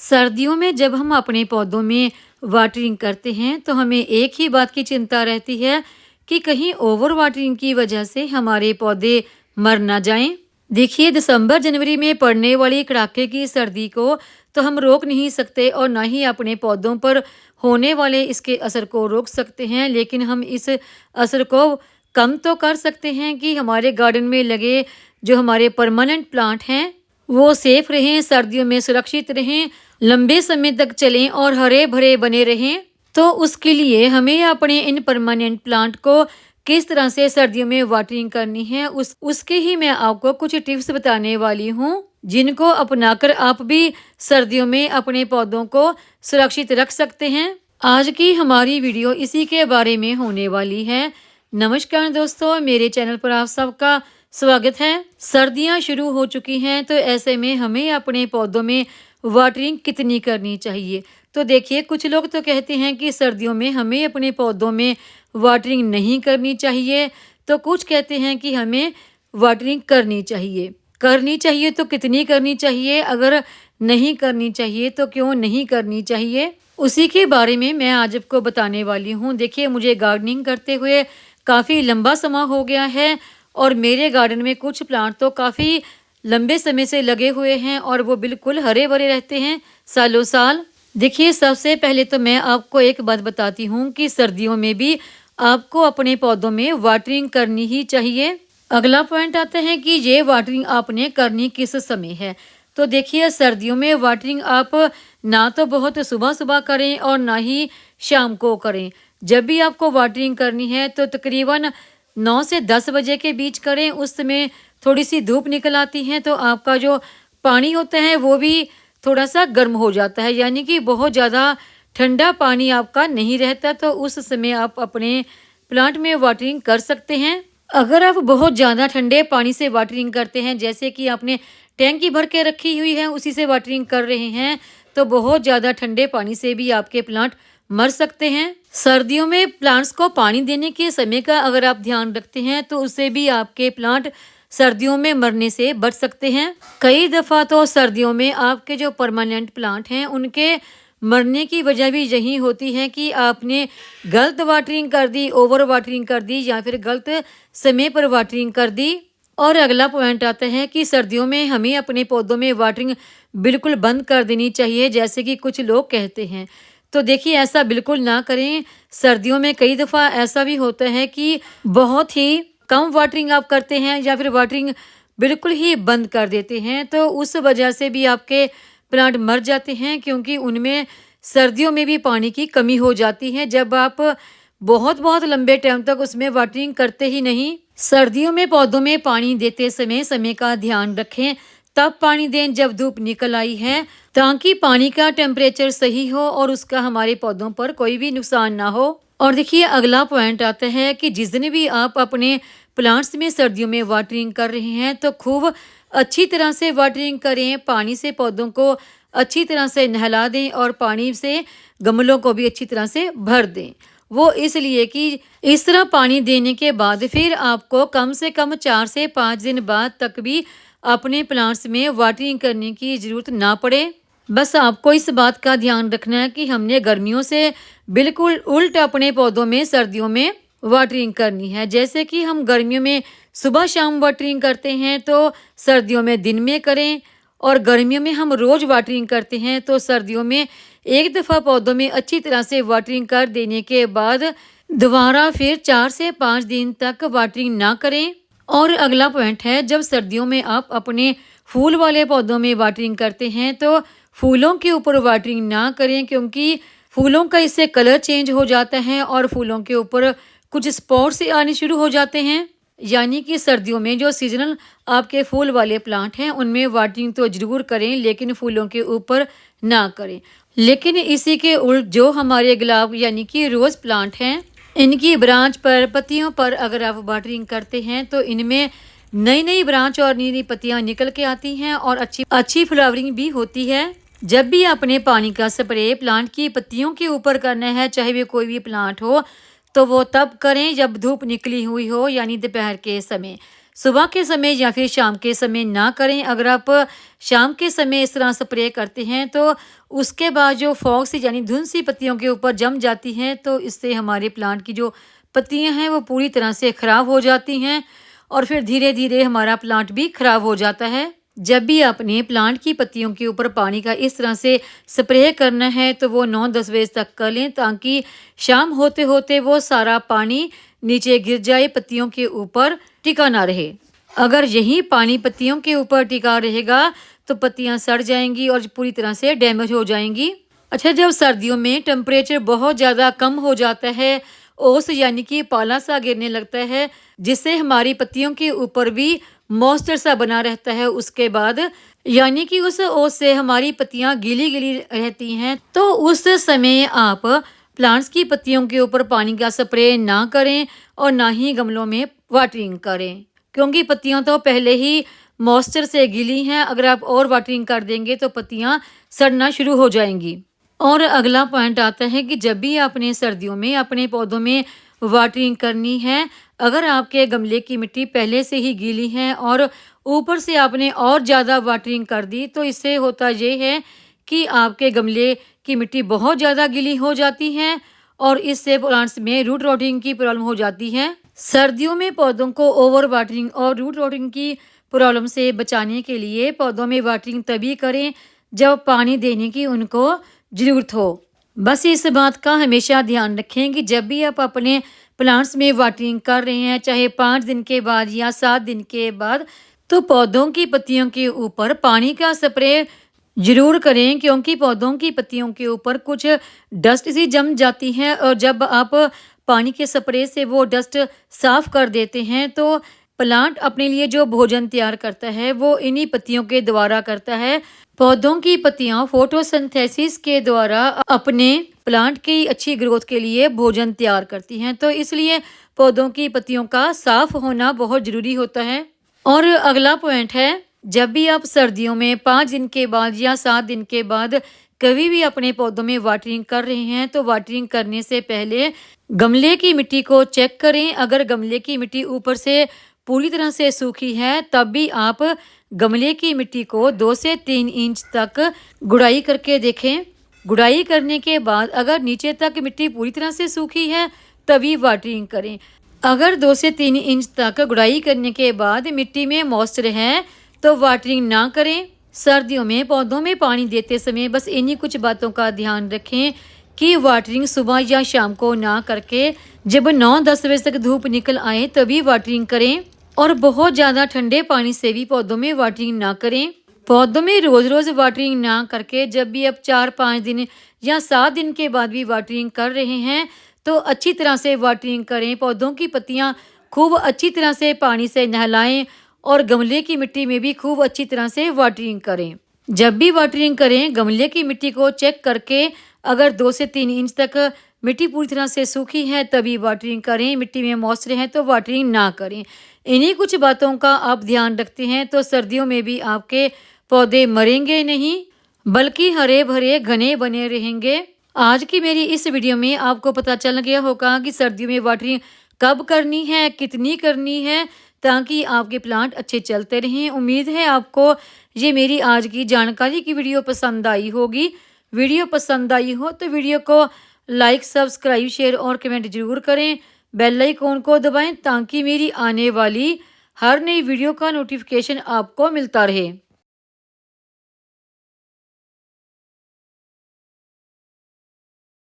सर्दियों में जब हम अपने पौधों में वाटरिंग करते हैं तो हमें एक ही बात की चिंता रहती है कि कहीं ओवर वाटरिंग की वजह से हमारे पौधे मर ना जाएं। देखिए, दिसंबर जनवरी में पड़ने वाली कड़ाके की सर्दी को तो हम रोक नहीं सकते और ना ही अपने पौधों पर होने वाले इसके असर को रोक सकते हैं, लेकिन हम इस असर को कम तो कर सकते हैं कि हमारे गार्डन में लगे जो हमारे परमानेंट प्लांट हैं वो सेफ रहें, सर्दियों में सुरक्षित रहें, लंबे समय तक चलें और हरे भरे बने रहें। तो उसके लिए हमें अपने इन परमानेंट प्लांट को किस तरह से सर्दियों में वाटरिंग करनी है उसके ही मैं आपको कुछ टिप्स बताने वाली हूँ, जिनको अपनाकर आप भी सर्दियों में अपने पौधों को सुरक्षित रख सकते हैं। आज की हमारी वीडियो इसी के बारे में होने वाली है। नमस्कार दोस्तों, मेरे चैनल पर आप सबका स्वागत है। सर्दियां शुरू हो चुकी हैं, तो ऐसे में हमें अपने पौधों में वाटरिंग कितनी करनी चाहिए। तो देखिए, कुछ लोग तो कहते हैं कि सर्दियों में हमें अपने पौधों में वाटरिंग नहीं करनी चाहिए, तो कुछ कहते हैं कि हमें वाटरिंग करनी चाहिए। करनी चाहिए तो कितनी करनी चाहिए, अगर नहीं करनी चाहिए तो क्यों नहीं करनी चाहिए, उसी के बारे में मैं आज आपको बताने वाली हूँ। देखिए, मुझे गार्डनिंग करते हुए काफ़ी लंबा समय हो गया है और मेरे गार्डन में कुछ प्लांट तो काफ़ी लंबे समय से लगे हुए हैं और वो बिल्कुल हरे भरे रहते हैं सालों साल। देखिए, सबसे पहले तो मैं आपको एक बात बताती हूँ कि सर्दियों में भी आपको अपने पौधों में वाटरिंग करनी ही चाहिए। अगला पॉइंट आता है कि ये वाटरिंग आपने करनी किस समय है। तो देखिए, सर्दियों में वाटरिंग आप ना तो बहुत सुबह सुबह करें और ना ही शाम को करें। जब भी आपको वाटरिंग करनी है तो तकरीबन 9 से 10 बजे के बीच करें। उस समय थोड़ी सी धूप निकल आती है तो आपका जो पानी होता है वो भी थोड़ा सा गर्म हो जाता है, यानी कि बहुत ज़्यादा ठंडा पानी आपका नहीं रहता। तो उस समय आप अपने प्लांट में वाटरिंग कर सकते हैं। अगर आप बहुत ज़्यादा ठंडे पानी से वाटरिंग करते हैं, जैसे कि आपने टैंकी भर के रखी हुई है उसी से वाटरिंग कर रहे हैं, तो बहुत ज़्यादा ठंडे पानी से भी आपके प्लांट मर सकते हैं। सर्दियों में प्लांट्स को पानी देने के समय का अगर आप ध्यान रखते हैं तो उससे भी आपके प्लांट सर्दियों में मरने से बच सकते हैं। कई दफ़ा तो सर्दियों में आपके जो परमानेंट प्लांट हैं उनके मरने की वजह भी यही होती है कि आपने गलत वाटरिंग कर दी, ओवर वाटरिंग कर दी या फिर गलत समय पर वाटरिंग कर दी। और अगला पॉइंट आता है कि सर्दियों में हमें अपने पौधों में वाटरिंग बिल्कुल बंद कर देनी चाहिए, जैसे कि कुछ लोग कहते हैं। तो देखिए, ऐसा बिल्कुल ना करें। सर्दियों में कई दफ़ा ऐसा भी होता है कि बहुत ही कम वाटरिंग आप करते हैं या फिर वाटरिंग बिल्कुल ही बंद कर देते हैं, तो उस वजह से भी आपके प्लांट मर जाते हैं, क्योंकि उनमें सर्दियों में भी पानी की कमी हो जाती है जब आप बहुत बहुत लंबे टाइम तक उसमें वाटरिंग करते ही नहीं। सर्दियों में पौधों में पानी देते समय समय का ध्यान रखें। तब पानी दें जब धूप निकल आई है, ताकि पानी का टेम्परेचर सही हो और उसका हमारे पौधों पर कोई भी नुकसान ना हो। और देखिए, अगला पॉइंट आता है कि जिस दिन भी आप अपने प्लांट्स में सर्दियों में वाटरिंग कर रहे हैं तो खूब अच्छी तरह से वाटरिंग करें। पानी से पौधों को अच्छी तरह से नहला दें और पानी से गमलों को भी अच्छी तरह से भर दें। वो इसलिए कि इस तरह पानी देने के बाद फिर आपको कम से कम 4 से 5 दिन बाद तक भी अपने प्लांट्स में वाटरिंग करने की ज़रूरत ना पड़े। बस आपको इस बात का ध्यान रखना है कि हमने गर्मियों से बिल्कुल उल्ट अपने पौधों में सर्दियों में वाटरिंग करनी है। जैसे कि हम गर्मियों में सुबह शाम वाटरिंग करते हैं तो सर्दियों में दिन में करें, और गर्मियों में हम रोज़ वाटरिंग करते हैं तो सर्दियों में एक दफ़ा पौधों में अच्छी तरह से वाटरिंग कर देने के बाद दोबारा फिर 4 से 5 दिन तक वाटरिंग ना करें। और अगला पॉइंट है, जब सर्दियों में आप अपने फूल वाले पौधों में वाटरिंग करते हैं तो फूलों के ऊपर वाटरिंग ना करें, क्योंकि फूलों का इससे कलर चेंज हो जाता है और फूलों के ऊपर कुछ स्पॉट्स आने शुरू हो जाते हैं। यानी कि सर्दियों में जो सीजनल आपके फूल वाले प्लांट हैं उनमें वाटरिंग तो ज़रूर करें, लेकिन फूलों के ऊपर ना करें। लेकिन इसी के उल्ट जो हमारे गुलाब यानी कि रोज़ प्लांट हैं, इनकी ब्रांच पर, पत्तियों पर अगर आप वाटरिंग करते हैं तो इनमें नई नई ब्रांच और नई नई पत्तियां निकल के आती हैं और अच्छी फ्लावरिंग भी होती है। जब भी आपने पानी का स्प्रे प्लांट की पत्तियों के ऊपर करना है, चाहे वे कोई भी प्लांट हो, तो वो तब करें जब धूप निकली हुई हो, यानी दोपहर के समय। सुबह के समय या फिर शाम के समय ना करें। अगर आप शाम के समय इस तरह स्प्रे करते हैं तो उसके बाद जो फॉग सी यानी धुंध सी पत्तियों के ऊपर जम जाती हैं, तो इससे हमारे प्लांट की जो पत्तियां हैं वो पूरी तरह से ख़राब हो जाती हैं और फिर धीरे धीरे हमारा प्लांट भी ख़राब हो जाता है। जब भी आपने प्लांट की पत्तियों के ऊपर पानी का इस तरह से स्प्रे करना है तो वो 9-10 बजे तक कर लें, ताकि शाम होते होते वो सारा पानी नीचे गिर जाए, पत्तियों के ऊपर टिका ना रहे। अगर यही पानी पत्तियों के ऊपर टिका रहेगा तो पत्तियां सड़ जाएंगी और पूरी तरह से डैमेज हो जाएंगी। अच्छा, जब सर्दियों में टेम्परेचर बहुत ज़्यादा कम हो जाता है, ओस यानी कि पाला सा गिरने लगता है, जिससे हमारी पत्तियों के ऊपर भी मॉइस्चर सा बना रहता है, उसके बाद यानी कि उस ओस से हमारी पत्तियां गीली गीली रहती हैं, तो उस समय आप प्लांट्स की पत्तियों के ऊपर पानी का स्प्रे ना करें और ना ही गमलों में वाटरिंग करें, क्योंकि पत्तियां तो पहले ही मॉइस्चर से गीली हैं। अगर आप और वाटरिंग कर देंगे तो पत्तियां सड़ना शुरू हो जाएंगी। और अगला पॉइंट आता है कि जब भी आपने सर्दियों में अपने पौधों में वाटरिंग करनी है, अगर आपके गमले की मिट्टी पहले से ही गीली है और ऊपर से आपने और ज़्यादा वाटरिंग कर दी, तो इससे होता ये है कि आपके गमले की मिट्टी बहुत ज़्यादा गीली हो जाती है और इससे प्लांट्स में रूट रॉटिंग की प्रॉब्लम हो जाती है। सर्दियों में पौधों को ओवर वाटरिंग और रूट रॉटिंग की प्रॉब्लम से बचाने के लिए पौधों में वाटरिंग तभी करें जब पानी देने की उनको ज़रूरत हो। बस इस बात का हमेशा ध्यान रखें कि जब भी आप अपने प्लांट्स में वाटरिंग कर रहे हैं, चाहे 5 दिन के बाद या 7 दिन के बाद, तो पौधों की पत्तियों के ऊपर पानी का स्प्रे जरूर करें, क्योंकि पौधों की पत्तियों के ऊपर कुछ डस्ट सी जम जाती है और जब आप पानी के स्प्रे से वो डस्ट साफ कर देते हैं तो प्लांट अपने लिए जो भोजन तैयार करता है वो इन्हीं पत्तियों के द्वारा करता है। पौधों की पत्तियां फोटोसिंथेसिस के द्वारा अपने प्लांट की अच्छी ग्रोथ के लिए भोजन तैयार करती हैं, तो इसलिए पौधों की पत्तियों का साफ होना बहुत ज़रूरी होता है। और अगला पॉइंट है, जब भी आप सर्दियों में 5 दिन के बाद या 7 दिन के बाद कभी भी अपने पौधों में वाटरिंग कर रहे हैं, तो वाटरिंग करने से पहले गमले की मिट्टी को चेक करें। अगर गमले की मिट्टी ऊपर से पूरी तरह से सूखी है, तब भी आप गमले की मिट्टी को 2 से 3 इंच तक गुड़ाई करके देखें। गुड़ाई करने के बाद अगर नीचे तक मिट्टी पूरी तरह से सूखी है, तभी वाटरिंग करें। अगर 2 से 3 इंच तक गुड़ाई करने के बाद मिट्टी में मॉइस्चर है तो वाटरिंग ना करें। सर्दियों में पौधों में पानी देते समय बस इन्हीं कुछ बातों का ध्यान रखें कि वाटरिंग सुबह या शाम को ना करके जब 9-10 बजे तक धूप निकल आए तभी वाटरिंग करें। और बहुत ज़्यादा ठंडे पानी से भी पौधों में वाटरिंग ना करें। पौधों में रोज़ रोज़ वाटरिंग ना करके जब भी आप 4-5 दिन या 7 दिन के बाद भी वाटरिंग कर रहे हैं, तो अच्छी तरह से वाटरिंग करें। पौधों की पत्तियां खूब अच्छी तरह से पानी से नहलाएं और गमले की मिट्टी में भी खूब अच्छी तरह से वाटरिंग करें। जब भी वाटरिंग करें, गमले की मिट्टी को चेक करके अगर 2 से 3 इंच तक मिट्टी पूरी तरह से सूखी है तभी वाटरिंग करें। मिट्टी में मॉइस्चर है तो वाटरिंग ना करें। इन्हीं कुछ बातों का आप ध्यान रखते हैं तो सर्दियों में भी आपके पौधे मरेंगे नहीं, बल्कि हरे भरे घने बने रहेंगे। आज की मेरी इस वीडियो में आपको पता चल गया होगा कि सर्दियों में वाटरिंग कब करनी है, कितनी करनी है, ताकि आपके प्लांट अच्छे चलते रहें। उम्मीद है आपको ये मेरी आज की जानकारी की वीडियो पसंद आई होगी। वीडियो पसंद आई हो तो वीडियो को लाइक, सब्सक्राइब, शेयर और कमेंट जरूर करें। बेल आइकॉन को दबाएं ताकि मेरी आने वाली हर नई वीडियो का नोटिफिकेशन आपको मिलता रहे।